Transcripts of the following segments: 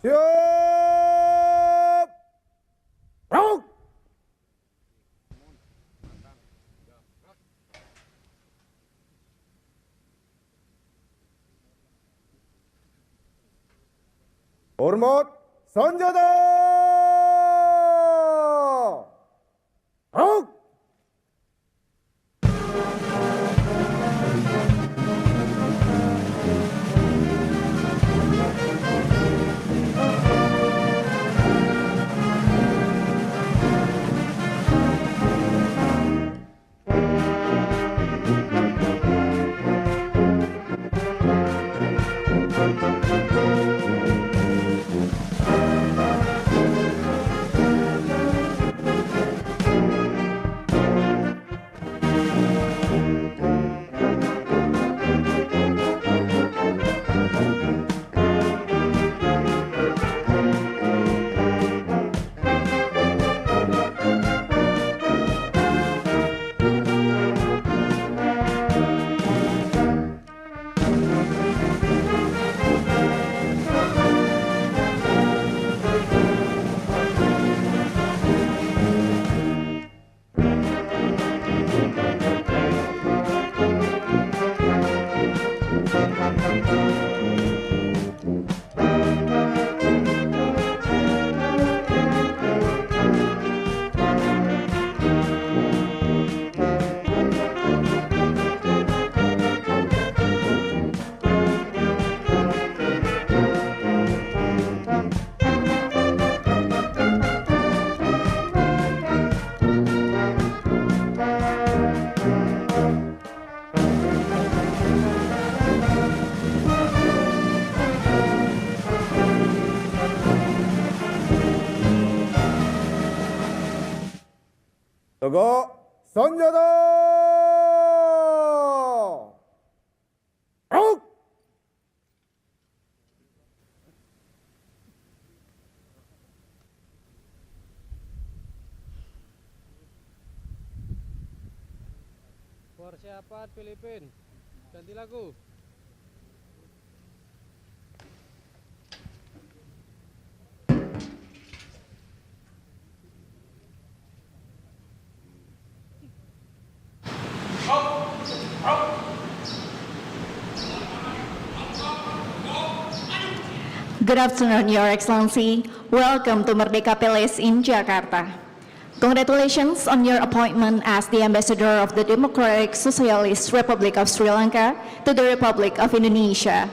Siap. Rok. Hormat senjata. Rok. Tegak senjata. Rok. Persiapan Filipin. Ganti lagu. Good afternoon, Your Excellency. Welcome to Merdeka Palace in Jakarta. Congratulations on your appointment as the Ambassador of the Democratic Socialist Republic of Sri Lanka to the Republic of Indonesia.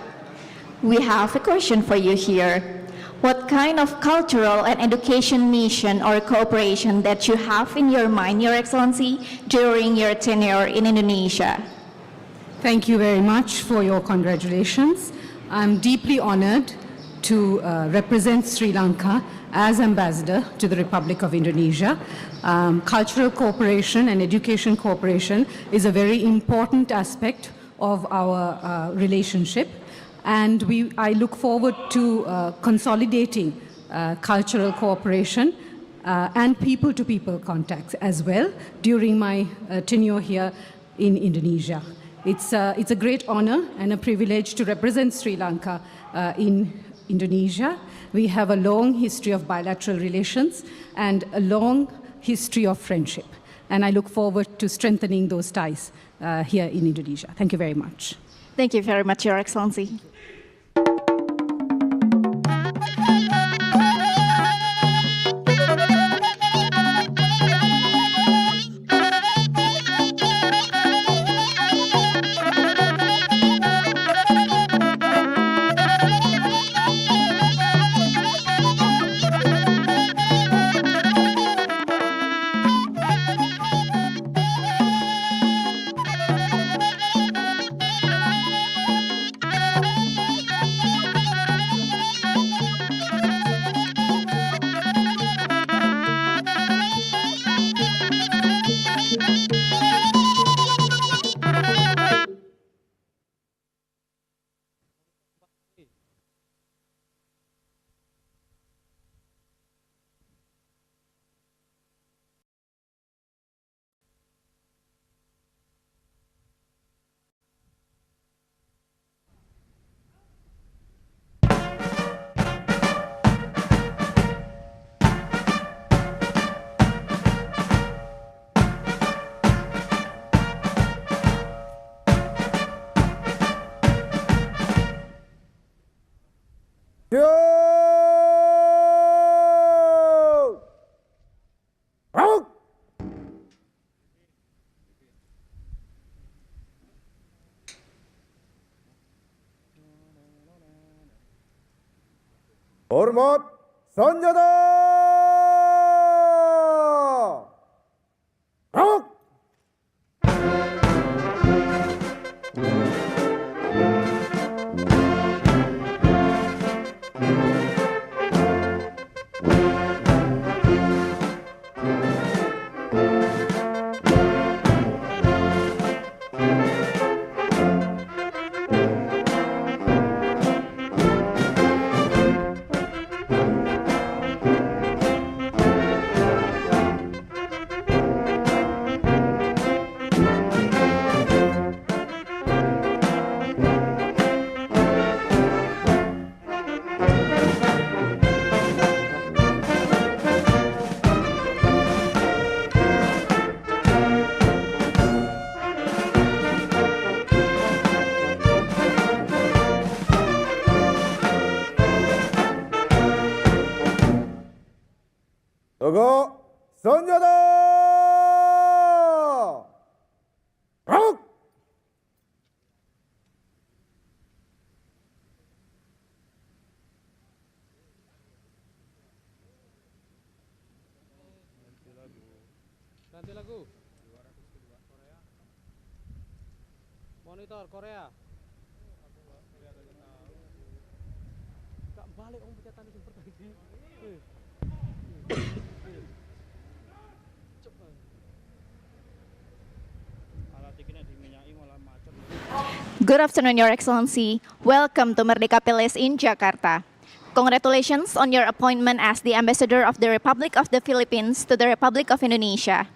We have a question for you here. What kind of cultural and education mission or cooperation that you have in your mind, Your Excellency, during your tenure in Indonesia? Thank you very much for your congratulations. I'm deeply honored to represent Sri Lanka as ambassador to the Republic of Indonesia. Cultural cooperation and education cooperation is a very important aspect of our relationship, and I look forward to consolidating cultural cooperation and people-to-people contacts as well during my tenure here in Indonesia. It's a great honor and a privilege to represent Sri Lanka in Indonesia. We have a long history of bilateral relations and a long history of friendship. And I look forward to strengthening those ties here in Indonesia. Thank you very much. Thank you very much, Your Excellency. Shoot! Rock! Hormat Sanjata! Rock! Togo Sanjata! Rock! Ganti lagu. Monitor Korea. Gak balik om pencet tadi seperti ini. Good afternoon, Your Excellency. Welcome to Merdeka Palace in Jakarta. Congratulations on your appointment as the Ambassador of the Republic of the Philippines to the Republic of Indonesia.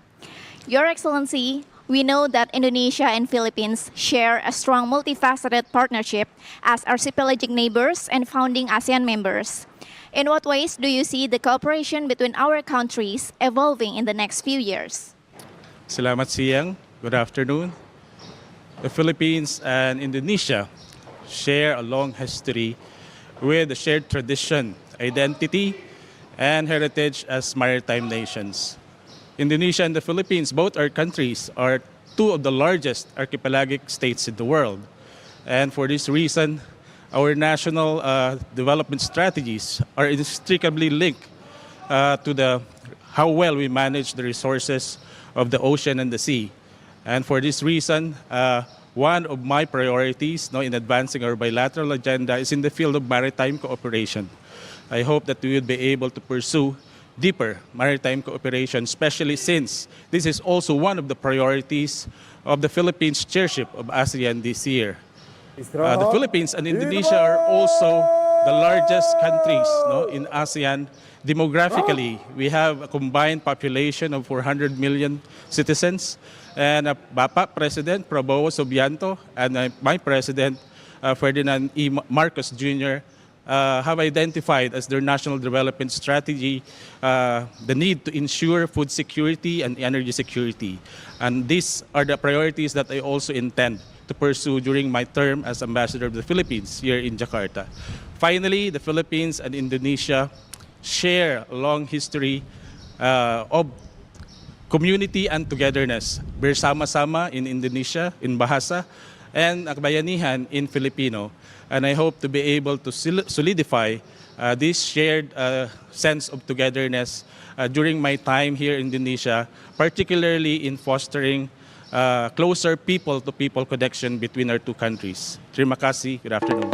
Your Excellency, we know that Indonesia and Philippines share a strong multifaceted partnership as archipelagic neighbors and founding ASEAN members. In what ways do you see the cooperation between our countries evolving in the next few years? Salamat siang. Good afternoon. The Philippines and Indonesia share a long history with a shared tradition, identity, and heritage as maritime nations. Indonesia and the Philippines, both our countries, are two of the largest archipelagic states in the world. And for this reason, our national development strategies are inextricably linked to how well we manage the resources of the ocean and the sea. And for this reason, one of my priorities in advancing our bilateral agenda is in the field of maritime cooperation. I hope that we will be able to pursue deeper maritime cooperation, especially since this is also one of the priorities of the Philippines' chairship of ASEAN this year. The Philippines and Indonesia are also the largest countries in ASEAN. Demographically, we have a combined population of 400 million citizens. And Bapak President Prabowo Subianto and my President Ferdinand E. Marcos Jr. Have identified as their national development strategy the need to ensure food security and energy security. And these are the priorities that I also intend to pursue during my term as Ambassador of the Philippines here in Jakarta. Finally, the Philippines and Indonesia share a long history of community and togetherness. Bersama in Indonesia, in Bahasa, and Akbayanihan in Filipino. And I hope to be able to solidify this shared sense of togetherness during my time here in Indonesia, particularly in fostering closer people-to-people connection between our two countries. Terima kasih. Good afternoon.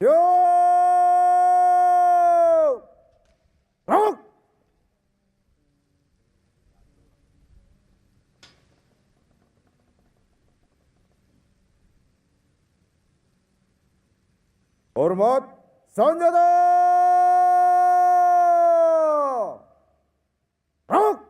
Yo! Rock! Hormat Sanjata! Rock!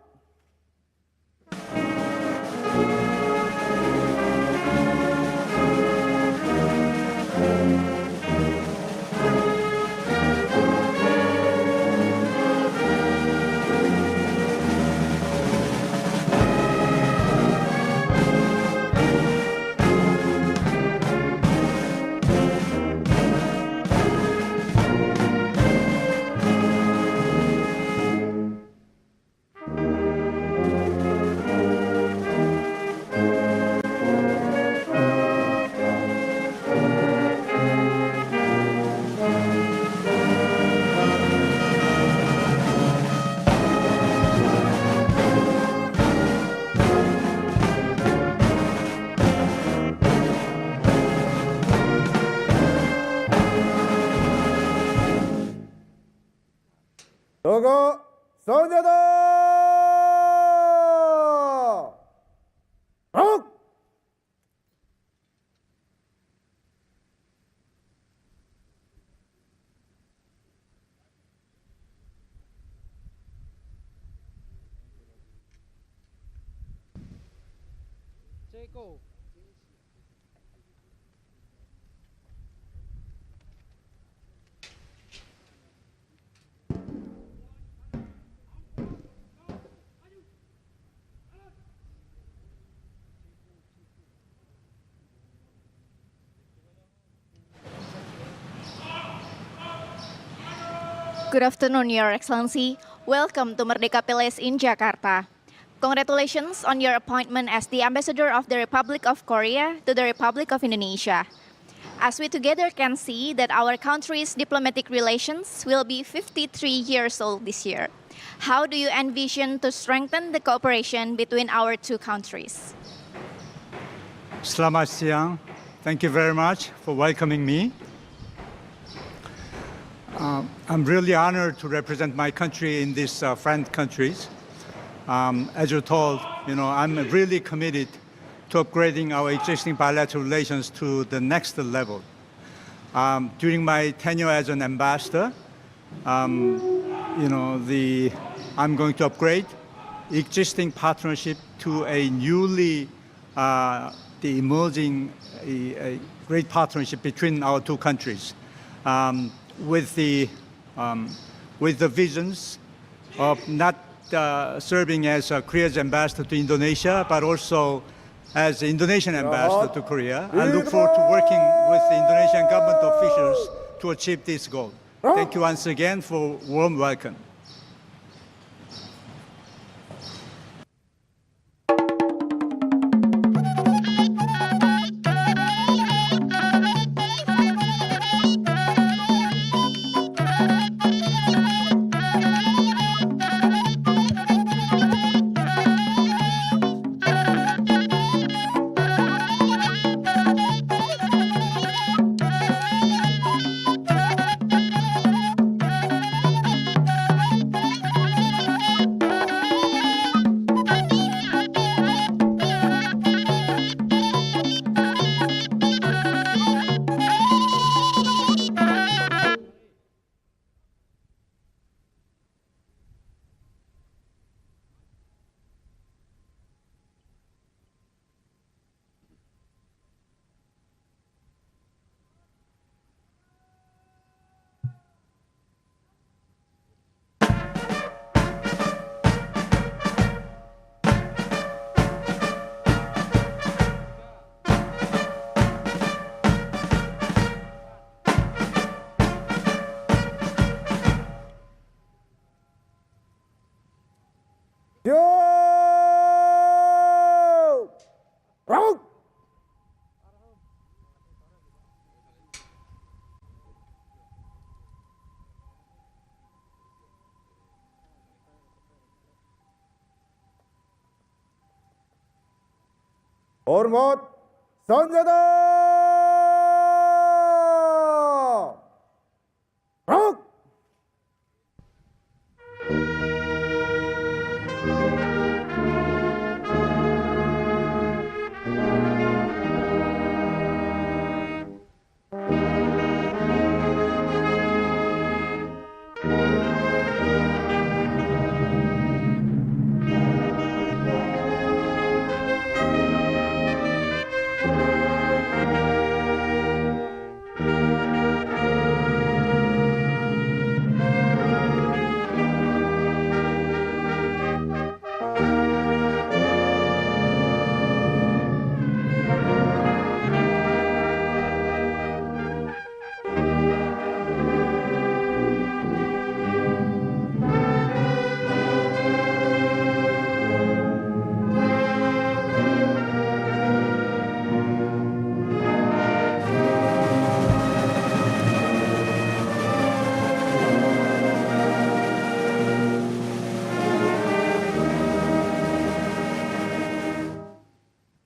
Togo Sanjata! Rock! Ceko. Good afternoon, Your Excellency. Welcome to Merdeka Palace in Jakarta. Congratulations on your appointment as the Ambassador of the Republic of Korea to the Republic of Indonesia. As we together can see that our country's diplomatic relations will be 53 years old this year. How do you envision to strengthen the cooperation between our two countries? Selamat siang. Thank you very much for welcoming me. I'm really honored to represent my country in these friend countries. As you're told, I'm really committed to upgrading our existing bilateral relations to the next level. During my tenure as an ambassador, I'm going to upgrade existing partnership to a newly emerging a great partnership between our two countries. With the visions of not serving as Korea's ambassador to Indonesia, but also as the Indonesian ambassador to Korea. I look forward to working with the Indonesian government officials to achieve this goal. Thank you once again for warm welcome. Hormat, senjata! Rok!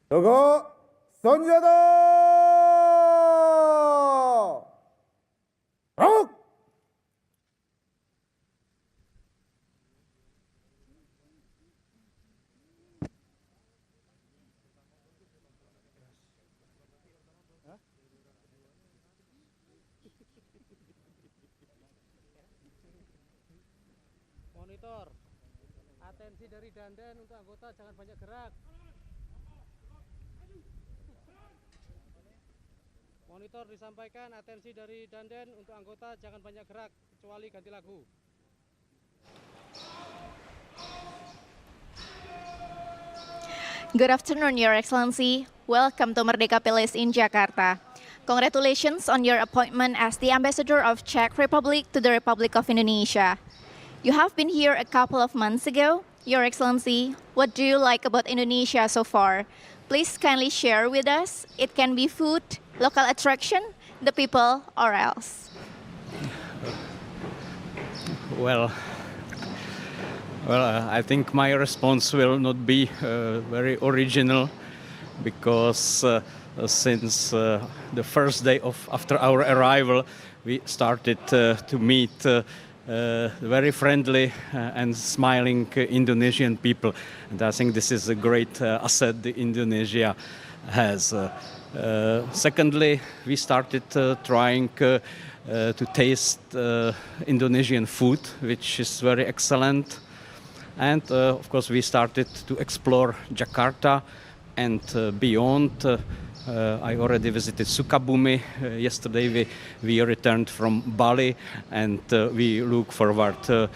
Negara Sahabat! Rok! Monitor. Atensi dari dandan untuk anggota jangan banyak gerak. Monitor disampaikan atensi dari dandan untuk anggota jangan banyak gerak kecuali ganti lagu. Good afternoon, Your Excellency. Welcome to Merdeka Palace in Jakarta. Congratulations on your appointment as the Ambassador of Czech Republic to the Republic of Indonesia. You have been here a couple of months ago. Your Excellency, what do you like about Indonesia so far? Please kindly share with us. It can be food, local attraction, the people, or else. Well, I think my response will not be very original because since the first day after our arrival, we started to meet very friendly and smiling Indonesian people, and I think this is a great asset that Indonesia has. Secondly, we started trying to taste Indonesian food, which is very excellent. And of course, we started to explore Jakarta and beyond. I already visited Sukabumi. Yesterday, we returned from Bali, and we look forward to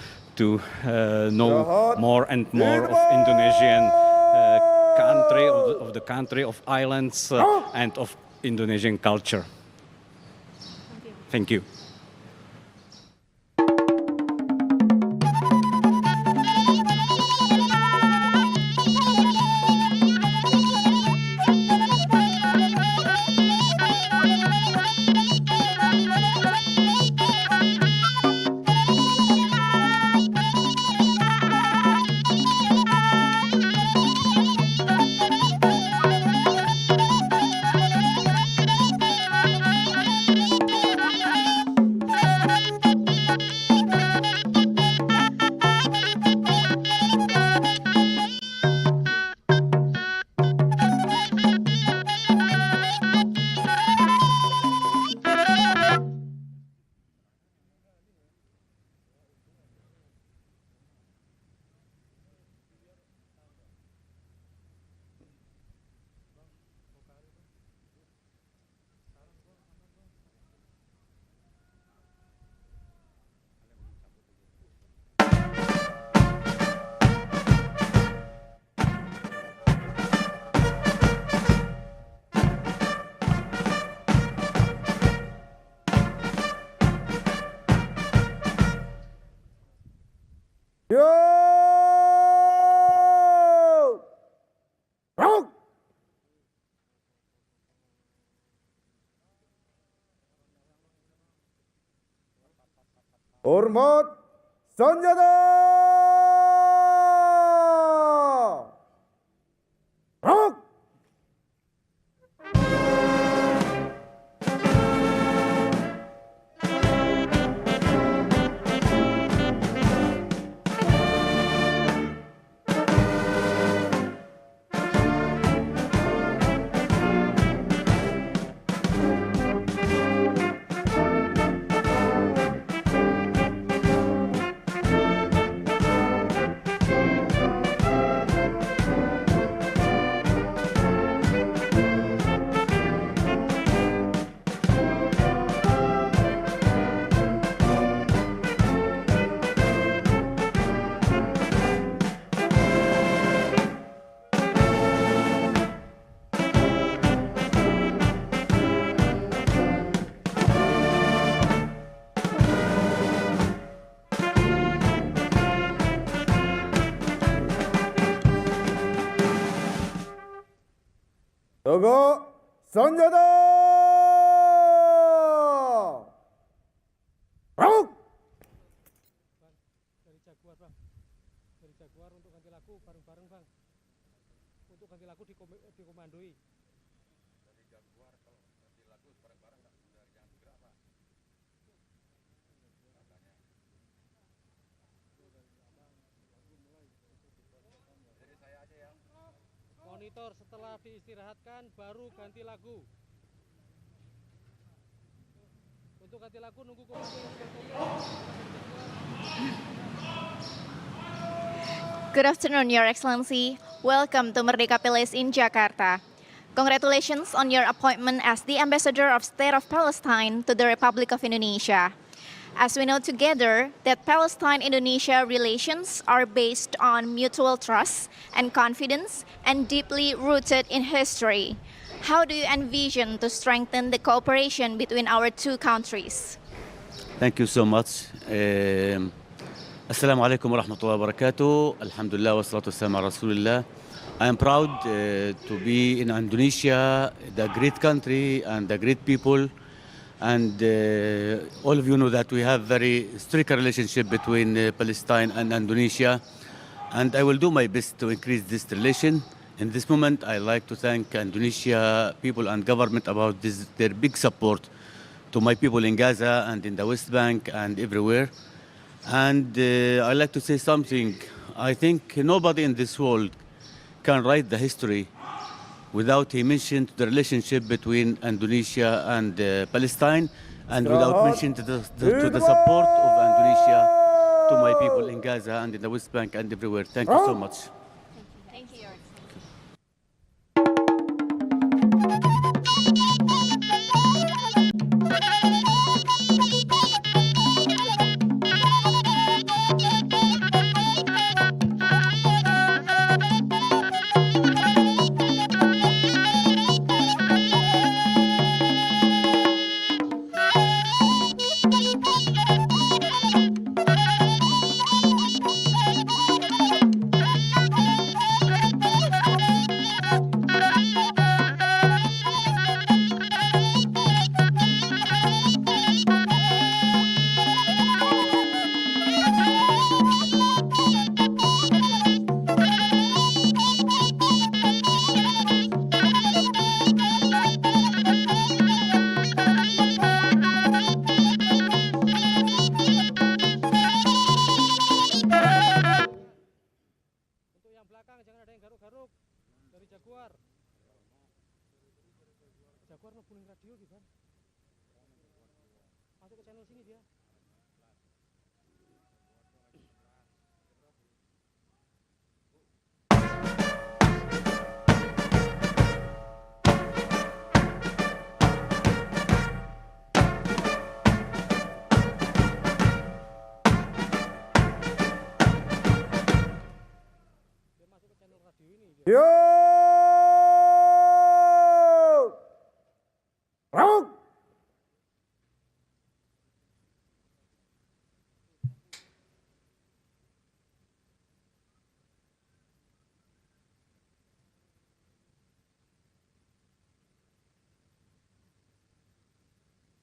know more and more of Indonesian country, of the country of islands and of Indonesian culture. Thank you. Yo! Rok! Hormat, senjata! Rok! Togo Sonjada. Rok. Dari Jaguar bang, dari Jaguar untuk ganti lagu bareng-bareng bang, untuk ganti lagu dikomandoi. Dari Jaguar kalau ganti lagu bareng-bareng nggak jangan bergerak pak. Jadi saya aja ya. Monitor setelah diistirahatkan baru ganti lagu. Untuk ganti lagu nunggu komando. Good afternoon, Your Excellency. Welcome to Merdeka Palace in Jakarta. Congratulations on your appointment as the Ambassador of State of Palestine to the Republic of Indonesia. As we know together that Palestine-Indonesia relations are based on mutual trust and confidence and deeply rooted in history. How do you envision to strengthen the cooperation between our two countries? Thank you so much. Assalamu alaikum wa rahmatullahi wa barakatuh. Alhamdulillah wa salatu wassalamu ala Rasulillah. I am proud to be in Indonesia, the great country and the great people. And all of you know that we have very strict relationship between Palestine and Indonesia. And I will do my best to increase this relation. In this moment, I like to thank Indonesia people and government about their big support to my people in Gaza and in the West Bank and everywhere. And I like to say something. I think nobody in this world can write the history without he mentioned the relationship between Indonesia and Palestine, and without mentioning to the support of Indonesia to my people in Gaza and in the West Bank and everywhere. Thank you so much. Thank you, Your Excellency. Untuk yang belakang jangan ada yang garuk-garuk. Dari Jaguar. Jaguar ngebuling radio gitu kan. Masuk ke channel sini dia. Dia masuk ke channel radio ini. Yo. Rok.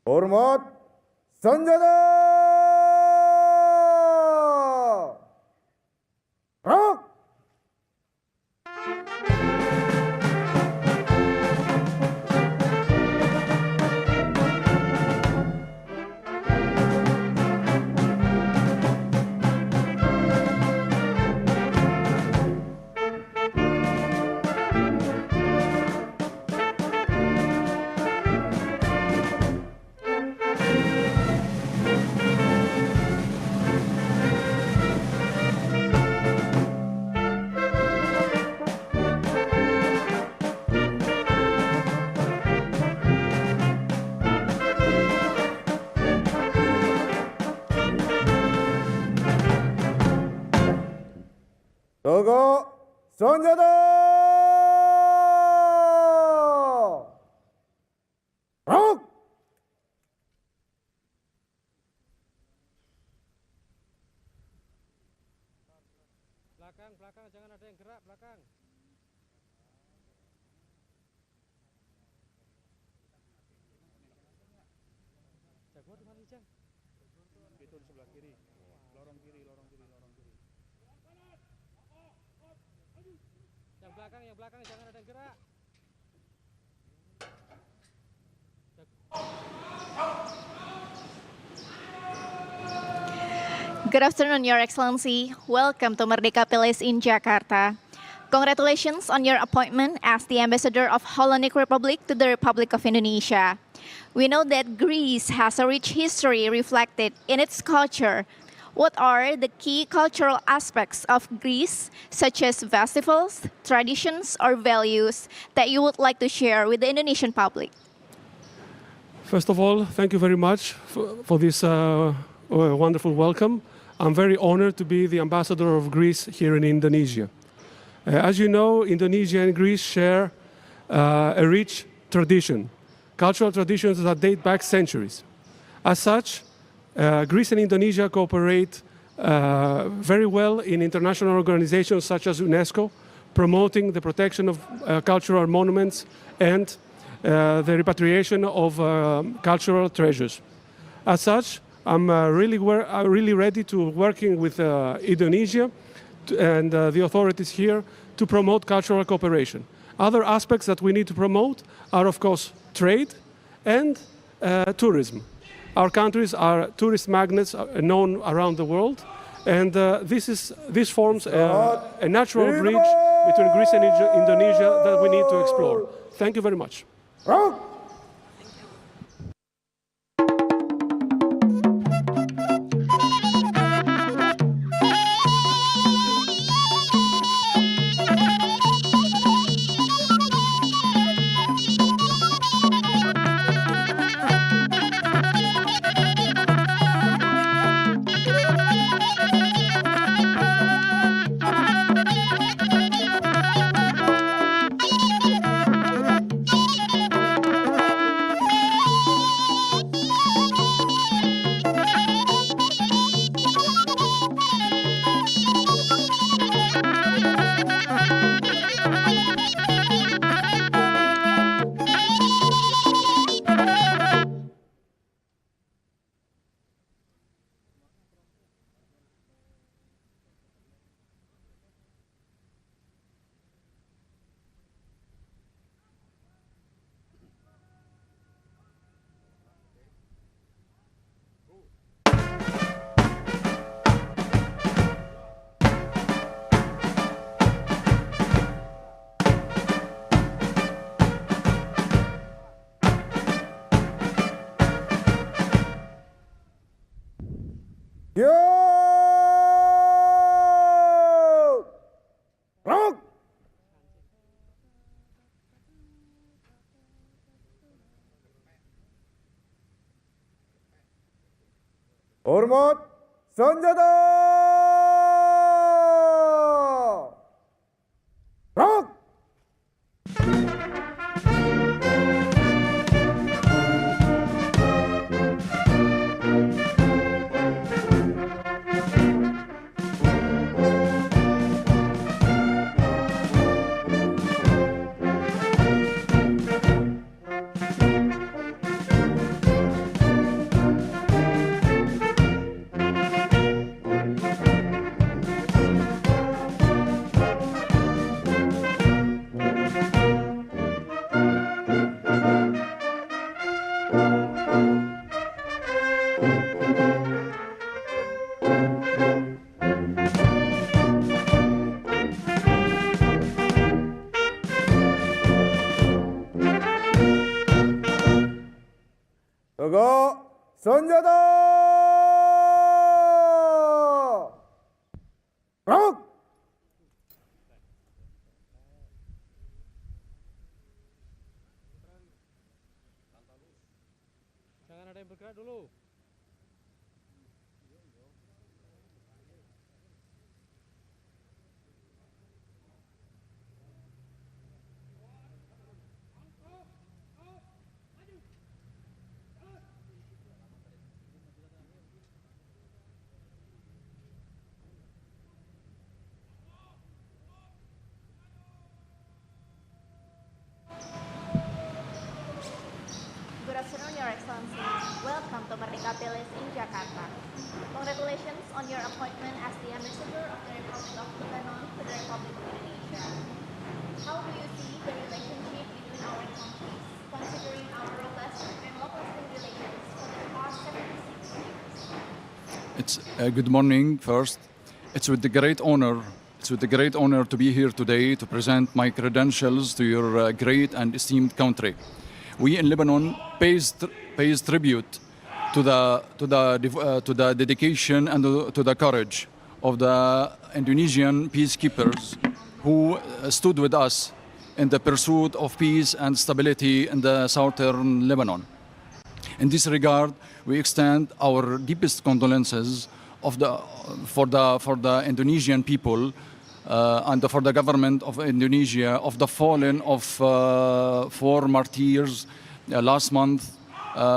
Hormat Sanjana. Rok. Togo Sonjada. Rok. Belakang, jangan ada yang gerak belakang. Itu di sebelah kiri. Lorong kiri. Yang belakang jangan ada yang gerak. Good afternoon, Your Excellency. Welcome to Merdeka Palace in Jakarta. Congratulations on your appointment as the Ambassador of Hellenic Republic to the Republic of Indonesia. We know that Greece has a rich history reflected in its culture. What are the key cultural aspects of Greece, such as festivals, traditions, or values that you would like to share with the Indonesian public? First of all, thank you very much for this wonderful welcome. I'm very honored to be the ambassador of Greece here in Indonesia. As you know, Indonesia and Greece share a rich tradition, cultural traditions that date back centuries. As such, Greece and Indonesia cooperate very well in international organizations such as UNESCO, promoting the protection of cultural monuments and the repatriation of cultural treasures. As such, I'm really ready to working with Indonesia and the authorities here to promote cultural cooperation. Other aspects that we need to promote are, of course, trade and tourism. Our countries are tourist magnets known around the world, and this forms a natural bridge between Greece and Indonesia that we need to explore. Thank you very much. Hormat, senjata! Rock! Tegak, senjata! Rock! Jangan ada yang bergerak dulu. Good afternoon, Your Excellency. Welcome to Merdeka Merdeka Palace in Jakarta. Congratulations on your appointment as the Ambassador of the Republic of Lebanon to the Republic of Indonesia. How do you see the relationship between our countries, considering our robust and long-lasting relations for the past 76 years? It's good morning first. It's with the great honor. It's with the great honor to be here today to present my credentials to your great and esteemed country. We in Lebanon pays tribute to the dedication and to the courage of the Indonesian peacekeepers who stood with us in the pursuit of peace and stability in the southern Lebanon. In this regard, we extend our deepest condolences for the Indonesian people and for the government of Indonesia of the fallen of 4 martyrs last month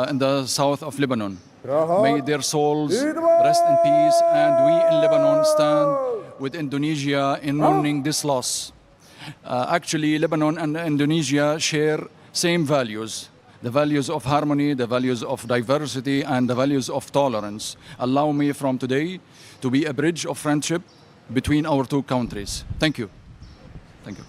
in the south of Lebanon. May their souls rest in peace, and we in Lebanon stand with Indonesia in mourning this loss. Actually, Lebanon and Indonesia share same values. The values of harmony, the values of diversity, and the values of tolerance. Allow me from today to be a bridge of friendship between our two countries. Thank you. Thank you.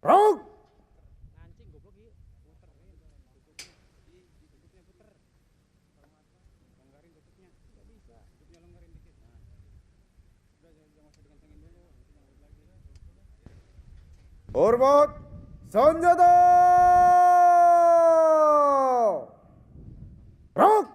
Rock! Hormat senjata! Rock!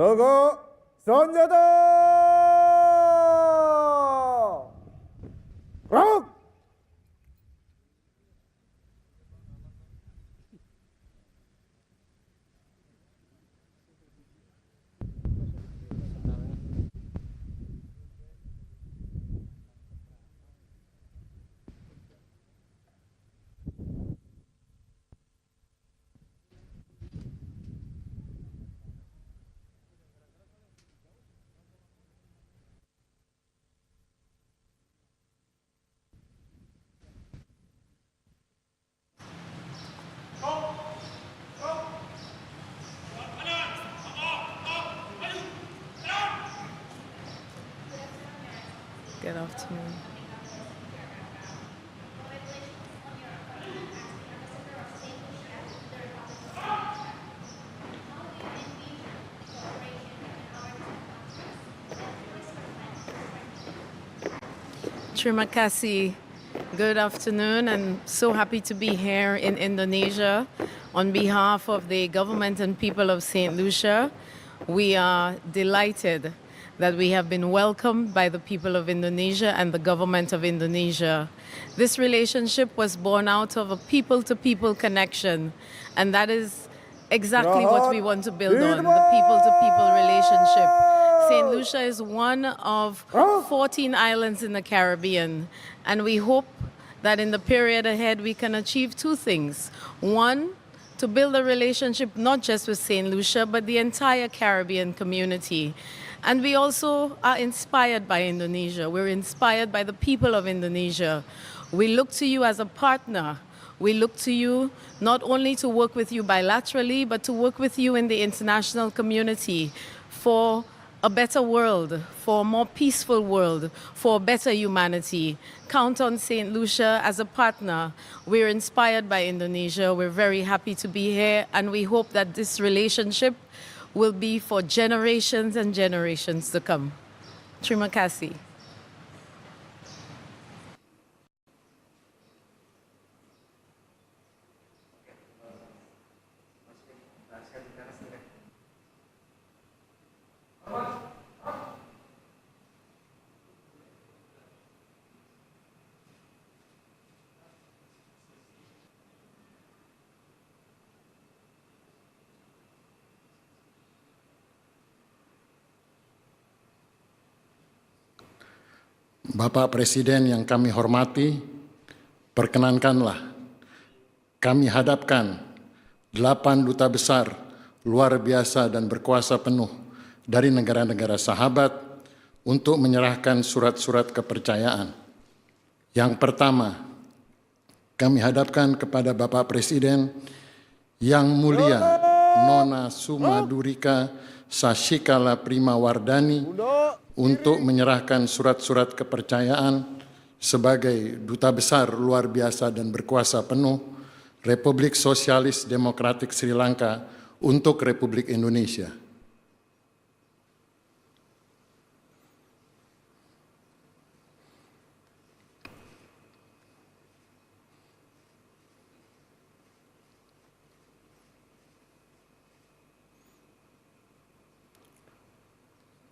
Togo senjata! Rock! Good afternoon. Terima kasih. Good afternoon, and so happy to be here in Indonesia on behalf of the government and people of St. Lucia. We are delighted that we have been welcomed by the people of Indonesia and the government of Indonesia. This relationship was born out of a people-to-people connection, and that is exactly what we want to build on, the people-to-people relationship. St. Lucia is one of 14 islands in the Caribbean, and we hope that in the period ahead we can achieve two things. One, to build a relationship not just with St. Lucia, but the entire Caribbean community. And we also are inspired by Indonesia. We're inspired by the people of Indonesia. We look to you as a partner. We look to you not only to work with you bilaterally, but to work with you in the international community for a better world, for a more peaceful world, for a better humanity. Count on St. Lucia as a partner. We're inspired by Indonesia. We're very happy to be here, and we hope that this relationship will be for generations and generations to come. Terima kasih. Bapak Presiden yang kami hormati, perkenankanlah kami hadapkan 8 duta besar luar biasa dan berkuasa penuh dari negara-negara sahabat untuk menyerahkan surat-surat kepercayaan. Yang pertama, kami hadapkan kepada Bapak Presiden yang mulia Nona Sumadurika Sashikala Primawardani untuk menyerahkan surat-surat kepercayaan sebagai Duta Besar Luar Biasa dan Berkuasa Penuh Republik Sosialis Demokratik Sri Lanka untuk Republik Indonesia.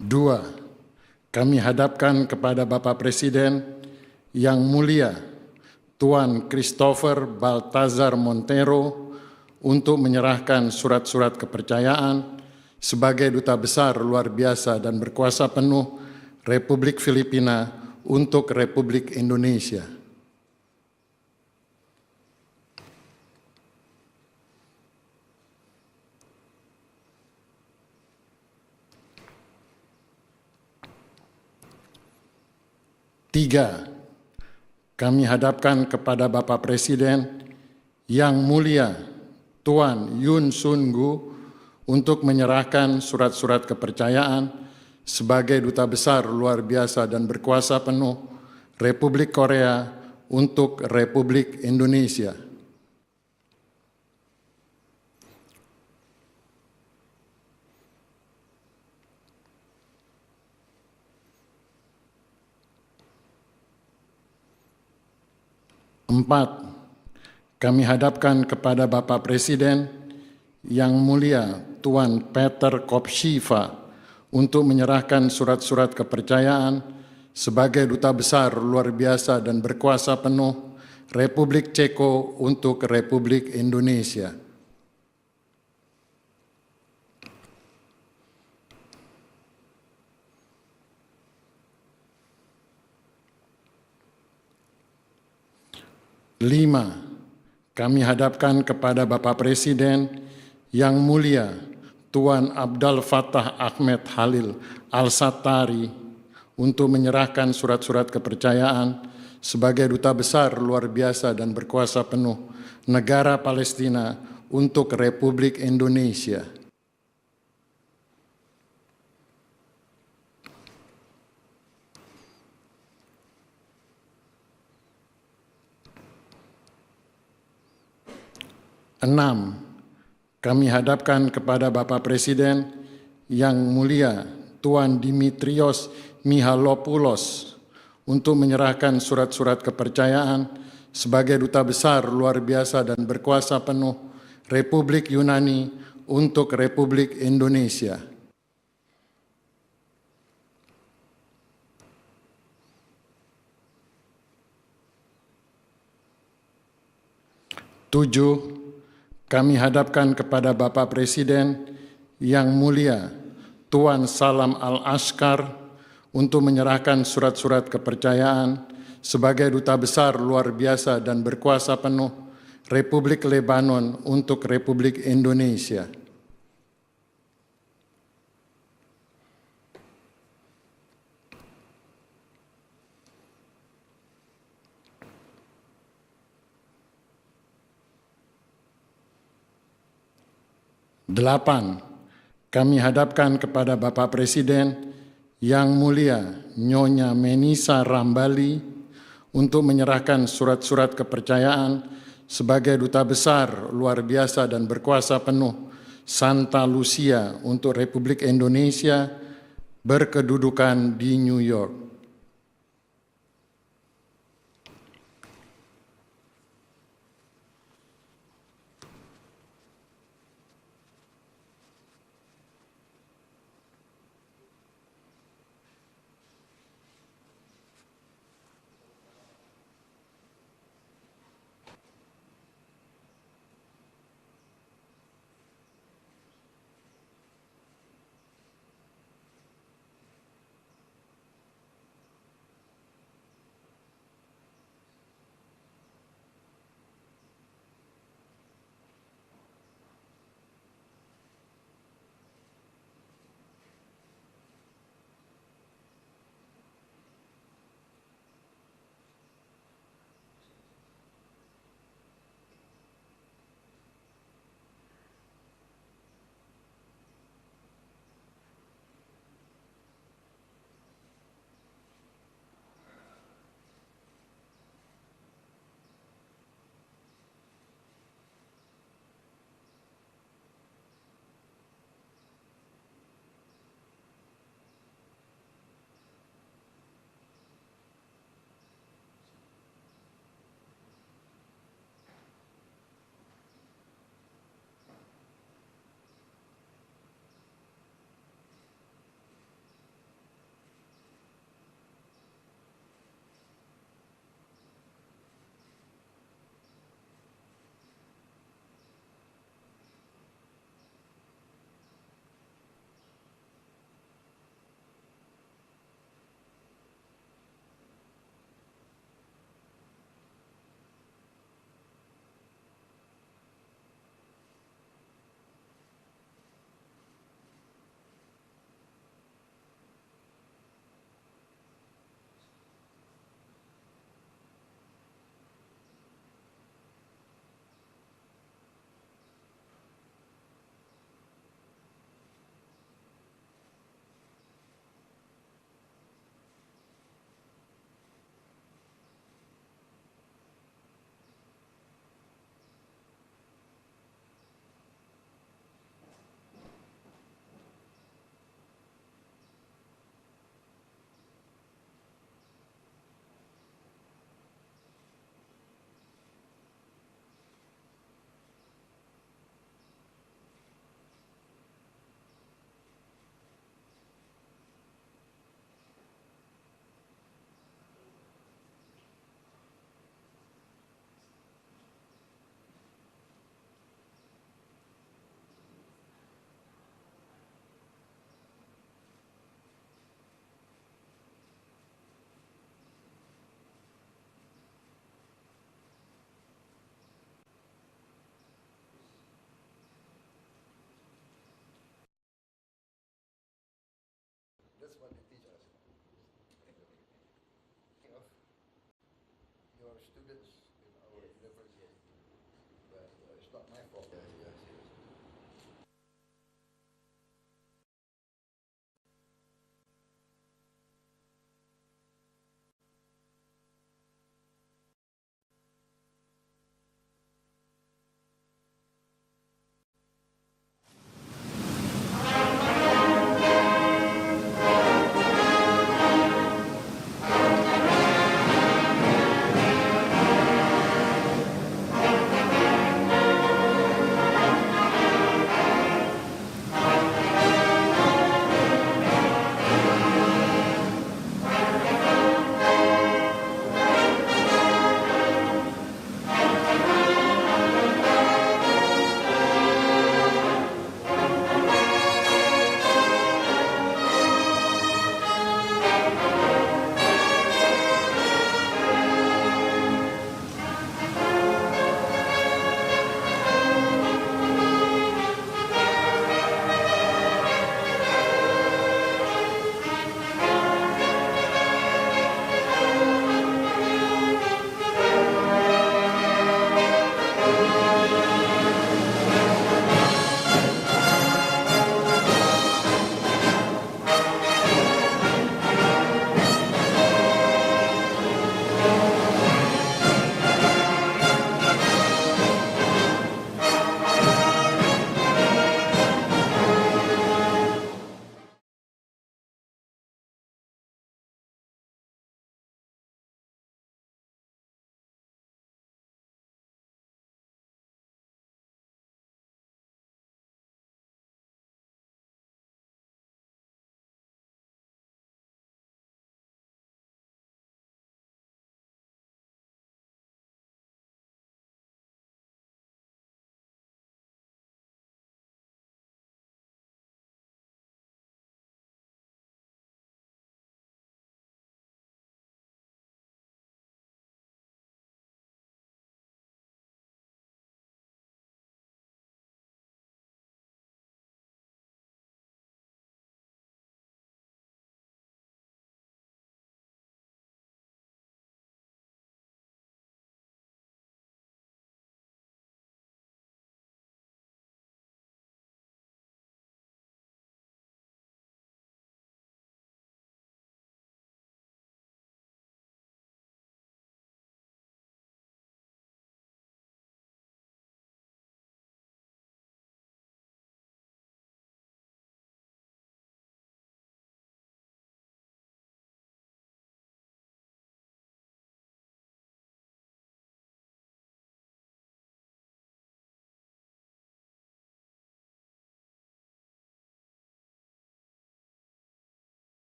Dua, kami hadapkan kepada Bapak Presiden yang mulia Tuan Christopher Baltazar Montero untuk menyerahkan surat-surat kepercayaan sebagai Duta Besar Luar Biasa dan Berkuasa Penuh Republik Filipina untuk Republik Indonesia. Tiga, kami hadapkan kepada Bapak Presiden yang mulia Tuan Yun Sun Gu untuk menyerahkan surat-surat kepercayaan sebagai Duta Besar Luar Biasa dan Berkuasa Penuh Republik Korea untuk Republik Indonesia. Empat, kami hadapkan kepada Bapak Presiden yang mulia Tuan Peter Kopshiva untuk menyerahkan surat-surat kepercayaan sebagai Duta Besar Luar Biasa dan Berkuasa Penuh Republik Ceko untuk Republik Indonesia. Lima, kami hadapkan kepada Bapak Presiden yang mulia Tuan Abdul Fattah Ahmed Halil Al-Sattari untuk menyerahkan surat-surat kepercayaan sebagai Duta Besar Luar Biasa dan Berkuasa Penuh Negara Palestina untuk Republik Indonesia. Enam, kami hadapkan kepada Bapak Presiden yang mulia Tuan Dimitrios Mihalopoulos untuk menyerahkan surat-surat kepercayaan sebagai Duta Besar Luar Biasa dan Berkuasa Penuh Republik Yunani untuk Republik Indonesia. Tujuh, kami hadapkan kepada Bapak Presiden yang mulia Tuan Salam Al-Ashkar untuk menyerahkan surat-surat kepercayaan sebagai Duta Besar Luar Biasa dan Berkuasa Penuh Republik Lebanon untuk Republik Indonesia. Delapan, kami hadapkan kepada Bapak Presiden yang mulia Nyonya Menisa Rambali untuk menyerahkan surat-surat kepercayaan sebagai Duta Besar Luar Biasa dan Berkuasa Penuh Santa Lucia untuk Republik Indonesia berkedudukan di New York. Your students